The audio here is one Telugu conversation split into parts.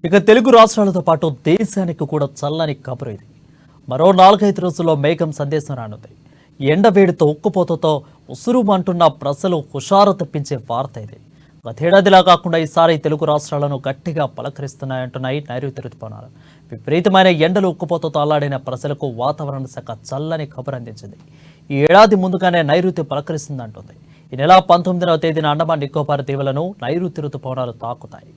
ఇక తెలుగు రాష్ట్రాలతో పాటు దేశానికి కూడా చల్లని కబురు ఇది. మరో 4-5 రోజుల్లో మేఘం సందేశం రానుంది. ఎండవేడితో ఉక్కుపోతతో ఉసురుమంటున్న ప్రజలు హుషారు తెప్పించే వార్త ఇది. గతేడాదిలా కాకుండా ఈసారి తెలుగు రాష్ట్రాలను గట్టిగా పలకరిస్తున్నాయంటున్నాయి నైరుతి రుతుపవనాలు. విపరీతమైన ఎండలు ఉక్కుపోతతో అల్లాడిన ప్రజలకు వాతావరణ శాఖ చల్లని కబురు అందించింది. ఈ ఏడాది ముందుగానే నైరుతి పలకరిస్తుందంటుంది. ఈ నెల 19వ తేదీన అండమాన్ నికోబార్ దీవులను నైరుతి రుతుపవనాలు తాకుతాయి.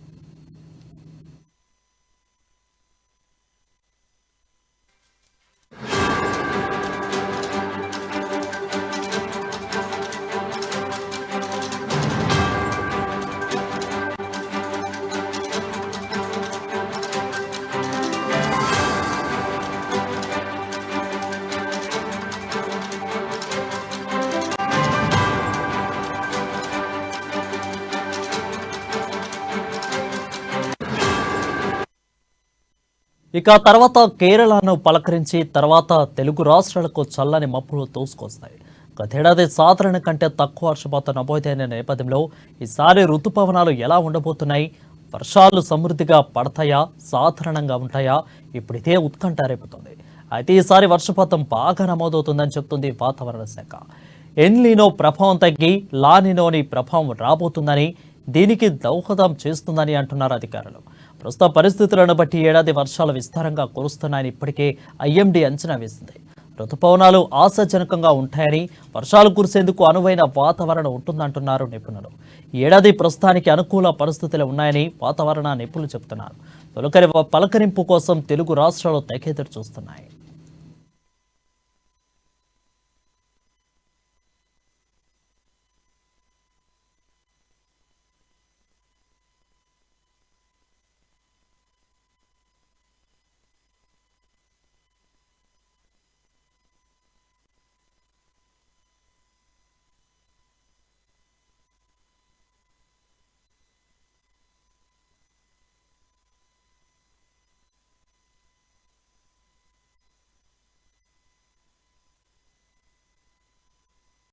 ఇక తర్వాత కేరళను పలకరించి తర్వాత తెలుగు రాష్ట్రాలకు చల్లని మబ్బులు తోసుకొస్తాయి. గతేడాది సాధారణ కంటే తక్కువ వర్షపాతం నమోదైన నేపథ్యంలో ఈసారి రుతుపవనాలు ఎలా ఉండబోతున్నాయి, వర్షాలు సమృద్ధిగా పడతాయా, సాధారణంగా ఉంటాయా, ఇప్పుడు ఇదే ఉత్కంఠ రేపుతుంది. అయితే ఈసారి వర్షపాతం బాగా నమోదవుతుందని చెప్తుంది వాతావరణ శాఖ. ఎల్నినో ప్రభావం తగ్గి లానినోని ప్రభావం రాబోతుందని, దీనికి దోహదం చేస్తుందని అంటున్నారు అధికారులు. ప్రస్తుత పరిస్థితులను బట్టి ఏడాది వర్షాలు విస్తారంగా కురుస్తున్నాయని ఇప్పటికే ఐఎండీ అంచనా వేసింది. రుతుపవనాలు ఆశాజనకంగా ఉంటాయని, వర్షాలు కురిసేందుకు అనువైన వాతావరణం ఉంటుందంటున్నారు నిపుణులు. ఈ ఏడాది ప్రస్తుతానికి అనుకూల పరిస్థితులు ఉన్నాయని వాతావరణ నిపుణులు చెబుతున్నారు. తొలకరి పలకరింపు కోసం తెలుగు రాష్ట్రాలు తెగెదురు చూస్తున్నాయి.